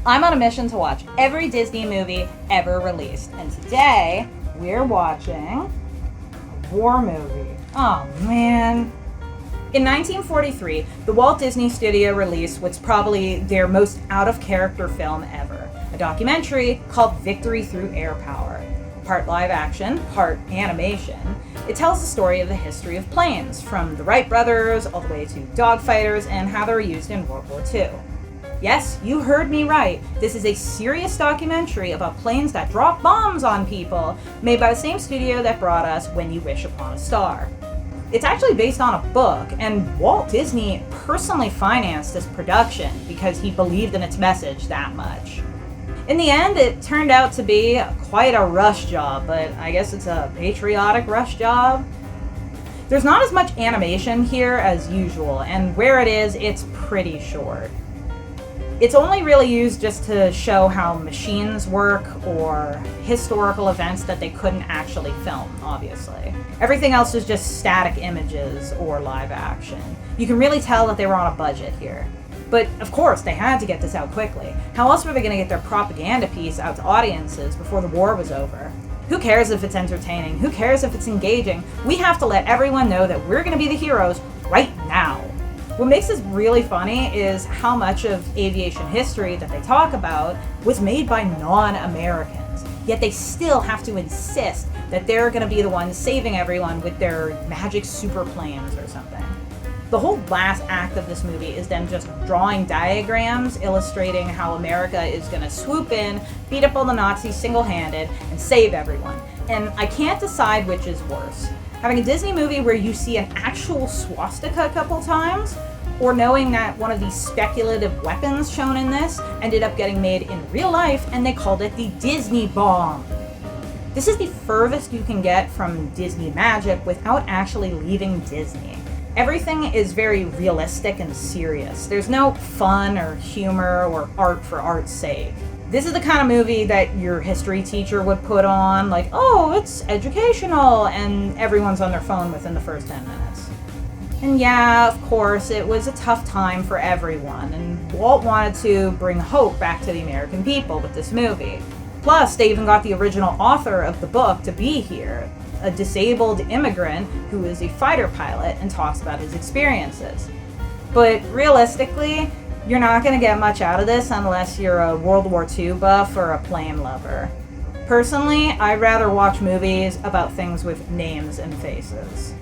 I'm on a mission to watch every Disney movie ever released, and today we're watching a war movie. Oh man. In 1943, the Walt Disney Studio released what's probably their most out-of-character film ever, a documentary called Victory Through Air Power. Part live action, part animation, it tells the story of the history of planes, from the Wright brothers all the way to dogfighters and how they were used in World War II. Yes, you heard me right. This is a serious documentary about planes that drop bombs on people, made by the same studio that brought us When You Wish Upon a Star. It's actually based on a book, and Walt Disney personally financed this production because he believed in its message that much. In the end, it turned out to be quite a rush job, but I guess it's a patriotic rush job. There's not as much animation here as usual, and where it is, it's pretty short. It's only really used just to show how machines work or historical events that they couldn't actually film, obviously. Everything else is just static images or live action. You can really tell that they were on a budget here. But of course, they had to get this out quickly. How else were they going to get their propaganda piece out to audiences before the war was over? Who cares if it's entertaining? Who cares if it's engaging? We have to let everyone know that we're going to be the heroes right now. What makes this really funny is how much of aviation history that they talk about was made by non-Americans, yet they still have to insist that they're going to be the ones saving everyone with their magic super planes or something. The whole last act of this movie is them just drawing diagrams illustrating how America is going to swoop in, beat up all the Nazis single-handed, and save everyone. And I can't decide which is worse. Having a Disney movie where you see an actual swastika a couple times, or knowing that one of these speculative weapons shown in this ended up getting made in real life and they called it the Disney bomb. This is the furthest you can get from Disney magic without actually leaving Disney. Everything is very realistic and serious. There's no fun or humor or art for art's sake. This is the kind of movie that your history teacher would put on, like, oh, it's educational, and everyone's on their phone within the first 10 minutes. And yeah, of course, it was a tough time for everyone, and Walt wanted to bring hope back to the American people with this movie. Plus, they even got the original author of the book to be here, a disabled immigrant who is a fighter pilot and talks about his experiences. But realistically, you're not going to get much out of this unless you're a World War II buff or a plane lover. Personally, I'd rather watch movies about things with names and faces.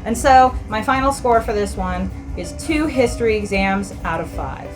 And so, my final score for this one is 2 history exams out of 5.